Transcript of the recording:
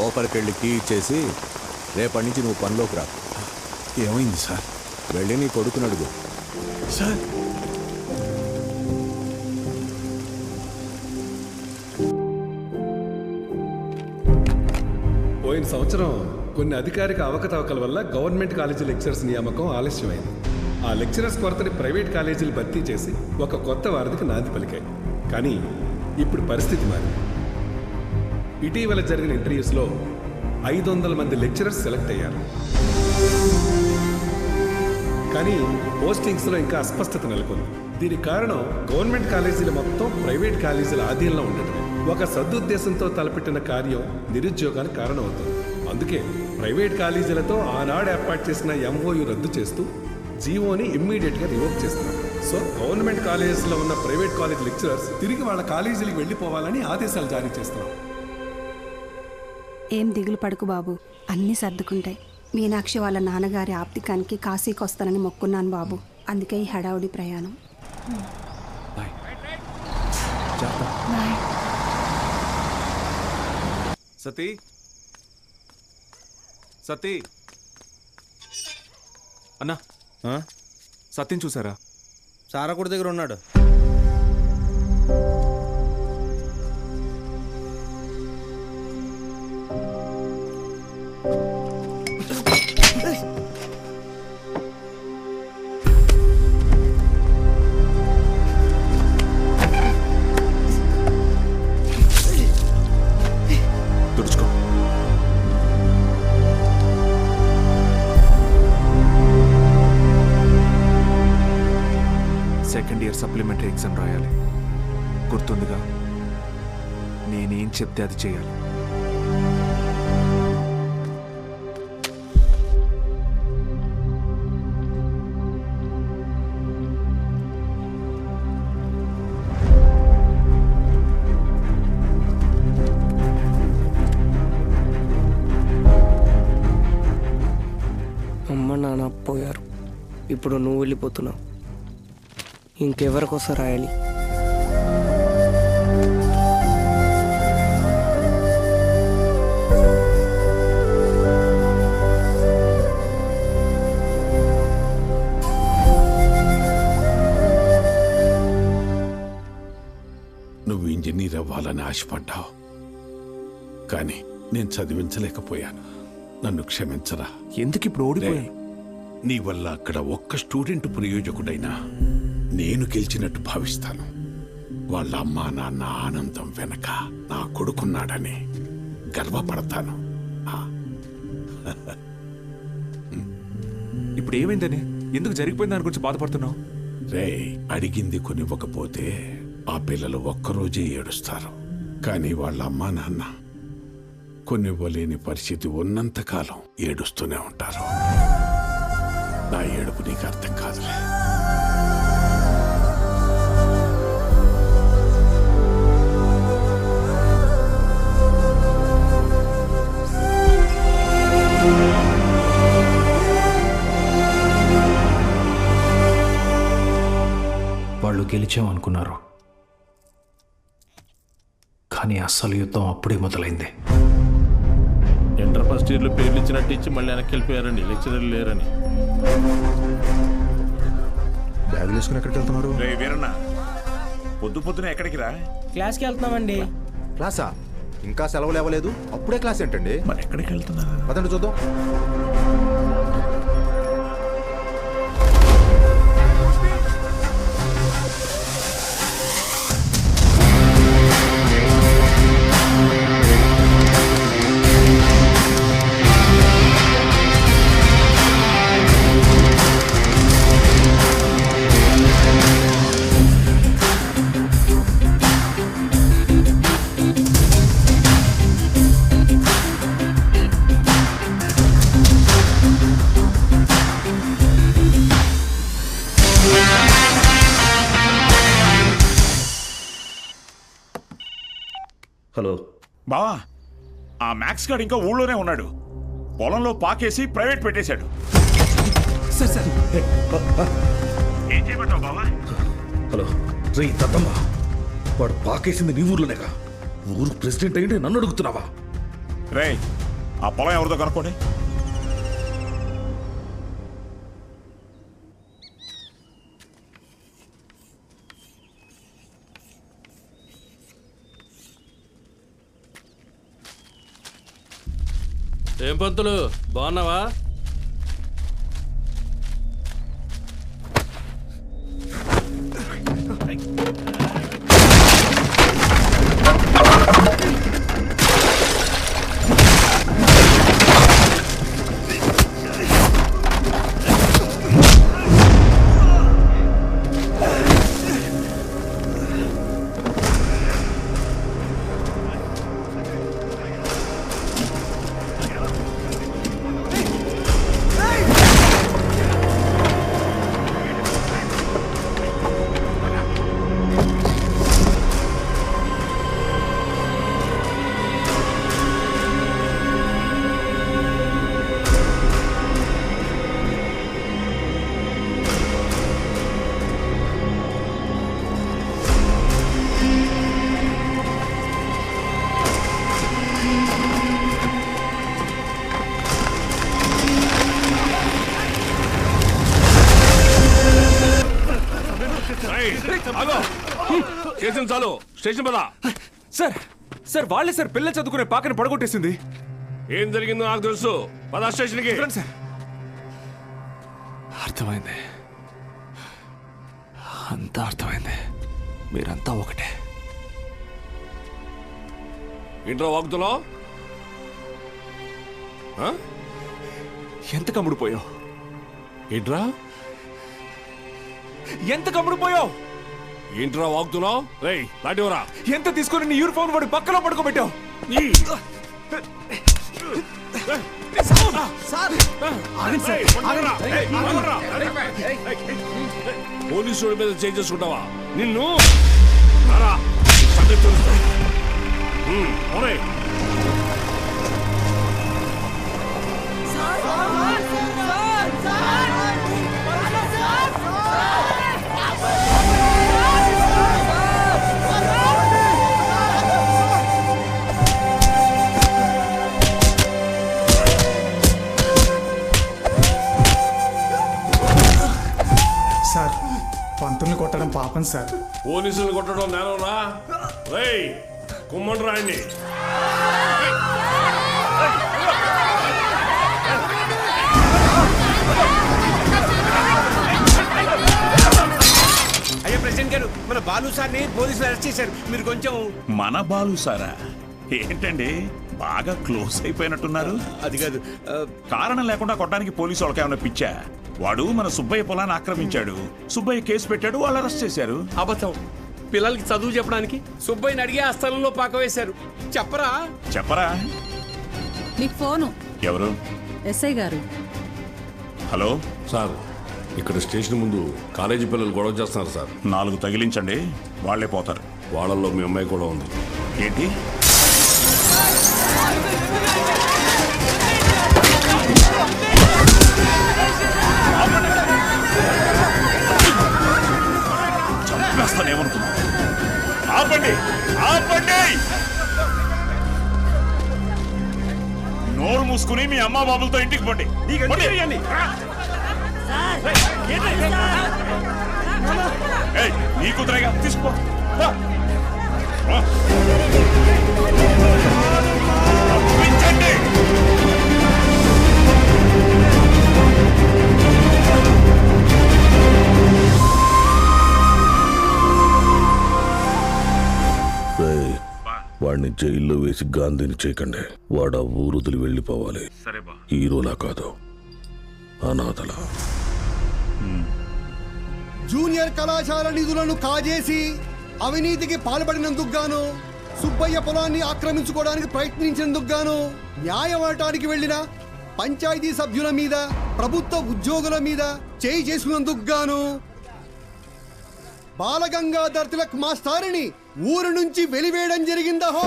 లోపలికి వెళ్ళి కీ ఇచ్చేసి రేపటి నుంచి నువ్వు పనిలోకి రా. ఏమైంది సార్? వెళ్ళి నీ కొడుకుని అడుగు. సార్ పోయిన సంవత్సరం కొన్ని అధికారిక అవకతవకల వల్ల గవర్నమెంట్ కాలేజీ లెక్చరర్స్ నియామకం ఆలస్యమైంది. ఆ లెక్చరర్స్ కొరతని ప్రైవేట్ కాలేజీలు భర్తీ చేసి ఒక కొత్త వారధికి నాంది పలికాయి. కానీ ఇప్పుడు పరిస్థితి మారింది. ఇటీవల జరిగిన ఇంటర్వ్యూస్లో 500 మంది లెక్చరర్స్ సెలెక్ట్ అయ్యారు. కానీ పోస్టింగ్స్లో ఇంకా అస్పష్టత నెలకొంది. దీనికి కారణం గవర్నమెంట్ కాలేజీలు మొత్తం ప్రైవేట్ కాలేజీల ఆధీనంలో ఉండటమే. ఒక సదుద్దేశంతో తలపెట్టిన కార్యం నిరుద్యోగానికి కారణమవుతుంది. అందుకే ప్రైవేట్ కాలేజీలతో ఆనాడు ఏర్పాటు చేసిన ఎంఓయు రద్దు చేస్తూ జీవోని ఇమ్మీడియట్గా రివోక్ చేస్తున్నారు. సో గవర్నమెంట్ కాలేజెస్లో ఉన్న ప్రైవేట్ కాలేజ్ లెక్చరర్స్ తిరిగి వాళ్ళ కాలేజీలకు వెళ్ళిపోవాలని ఆదేశాలు జారీ చేస్తున్నారు. ఏం దిగులు పడుకు బాబు, అన్నీ సర్దుకుంటాయి. మీనాక్షి వాళ్ళ నాన్నగారి ఆప్తికానికి కాశీకి వస్తానని మొక్కున్నాను బాబు. అందుకే ఈ హడావుడి ప్రయాణం. సతీ సతీ అన్నా, సత్యం చూసారా? సారాకుడి దగ్గర ఉన్నాడు. తుడుచుకో. సెకండ్ ఇయర్ సప్లిమెంటరీ ఎగ్జామ్ రాయాలి. గుర్తుందిగా? నేనేం చెప్తే అది చేయాలి. అమ్మ నాన్న పోయారు. ఇప్పుడు నువ్వు వెళ్ళిపోతున్నావు. ఇంకెవరికోసం రాయాలి? నువ్వు ఇంజనీర్ అవ్వాలని ఆశపడ్డావు, కానీ నేను చదివించలేకపోయాను. నన్ను క్షమించరా. ఎందుకు ఇప్పుడు ఓడిపోయాను? నీ వల్ల అక్కడ ఒక్క స్టూడెంట్ ప్రయోజకుడైనా నేను గెలిచినట్టు భావిస్తాను. వాళ్ళ అమ్మా నాన్న ఆనందం వెనక నా కొడుకున్నాడని గర్వపడతాను. ఇప్పుడు ఏమైందని, ఎందుకు జరిగిపోయింది దాని గురించి బాధపడుతున్నావు? రే, అడిగింది కొనివ్వకపోతే ఆ పిల్లలు ఒక్కరోజే ఏడుస్తారు. కానీ వాళ్ళ అమ్మా నాన్న కొనివ్వలేని పరిస్థితి ఉన్నంతకాలం ఏడుస్తూనే ఉంటారు. నా ఏడుపు నీకు అర్థం కాదులే. వాళ్ళు గెలిచామనుకున్నారు, కానీ అస్సలు యుద్ధం అప్పుడే మొదలైంది. ఇంటర్ ఫస్ట్ ఇయర్లో పేర్లు ఇచ్చినట్టు ఇచ్చి మళ్ళీ వెనక్కి వెళ్ళిపోయారండి, లెక్చరర్లు లేరని. బ్యాగులు వేసుకుని ఎక్కడికి వెళ్తున్నారు? రే వీరన్న, పొద్దు పొద్దున ఎక్కడికి రా? క్లాస్కి వెళ్తున్నామండి. క్లాసా? ఇంకా సెలవులు ఇవ్వలేదు, అప్పుడే క్లాస్ ఏంటండి? మరి ఎక్కడికి వెళ్తున్నారు? పదండి చూద్దాం. హలో బావా, ఆ మ్యాక్స్ గార్డ్ ఇంకా ఊళ్ళోనే ఉన్నాడు. పొలంలో పాకేసి ప్రైవేట్ పెట్టేశాడు. ఏం చేయమంటావు బావా? హలో రే దత్తమ్మ, వాడు పాకేసింది నీ ఊర్లోనేగా. ఊరు ప్రెసిడెంట్ అయ్యింటే నన్ను అడుగుతున్నావా? రేయ్ ఆ పొలం ఎవరిదో కనుక్కోండి. ఏం పంతులు బాగున్నావా? చేసిన చాలు, స్టేషన్ పద. సార్ సార్ వాళ్ళే సార్ పిల్లలు చదువుకునే పాకని పడగొట్టేసింది. ఏం జరిగిందో నాకు తెలుసు, పద స్టేషన్కి. సార్ అర్థమైంది, అంతా అర్థమైంది. మీరంతా ఒకటే. ఇంట్లో వాగుతున్నావు? ఎంత కమ్ముడిపోయావు? ఏంట్రా ఎంత కమ్ముడిపోయావు? ఏంట్రా వాగుతున్నావు? రేయ్ లాంటివరా, ఎంత తీసుకొని నీ యూనిఫామ్ వాడి పక్కలో పడుకోబెట్టావు? పోలీసు మీద చేంజ్ చేసుకుంటావా? నిన్ను సార్ పంతుల్ని కొట్టడం పాపం సార్. పోలీసులు కొట్టడం నేనరా? రేయ్ కుమ్మండి రాయండి. అయ్యా ప్రెసిడెంట్ గారు, మన బాలు సార్ని పోలీసులు అరెస్ట్ చేశారు. మీరు కొంచెం. మన బాలు సారా? ఏంటండి బాగా క్లోజ్ అయిపోయినట్టున్నారు? అది కాదు, కారణం లేకుండా కొట్టడానికి పోలీసు వాళ్ళకి ఏమైనా పిచ్చా? వాడు మన సుబ్బయ్య పొలాన్ని ఆక్రమించాడు, సుబ్బయ్య కేసు పెట్టాడు, వాళ్ళు అరెస్ట్ చేశారు. అబద్ధం. పిల్లలకి చదువు చెప్పడానికి సుబ్బయ్యని అడిగి ఆ స్థలంలో పాక వేశారు. చెప్పరా? చెప్పరా? మీకు ఫోను. ఎవరు? ఎస్ఐ గారు. హలో సార్, ఇక్కడ స్టేషన్ ముందు కాలేజీ పిల్లలు గొడవ చేస్తున్నారు సార్. 4 తగిలించండి, వాళ్లే పోతారు. వాళ్ళల్లో మీ అమ్మాయి కూడా ఉంది. ఏంటి? చంపేస్తానేమనుకున్నా? ఆపండి, ఆపండి! నోరు మూసుకుని మీ అమ్మ బాబులతో ఇంటికి పోండి. నీ కూతురేగా, తీసుకో. పంపించండి. వాడిని జైల్లో వేసి గాంధీని చేయకండి. వాడు ఆ ఊరుదులు వెళ్ళిపోవాలి. హీరోలా కాదు, అనాథలా. జూనియర్ కళాశాల నిధులను కాజేసి అవినీతికి పాల్పడినందుకు గాను, సుబ్బయ్య పొలాన్ని ఆక్రమించుకోవడానికి ప్రయత్నించినందుకు గాను, న్యాయవాటానికి వెళ్లిన పంచాయతీ సభ్యుల మీద, ప్రభుత్వ ఉద్యోగుల మీద చేయి చేసుకున్నందుకు గాను బాలగంగాధర్ తిలక్ మాస్టారిని ఊరు నుంచి వెలివేయడం జరిగిందహో.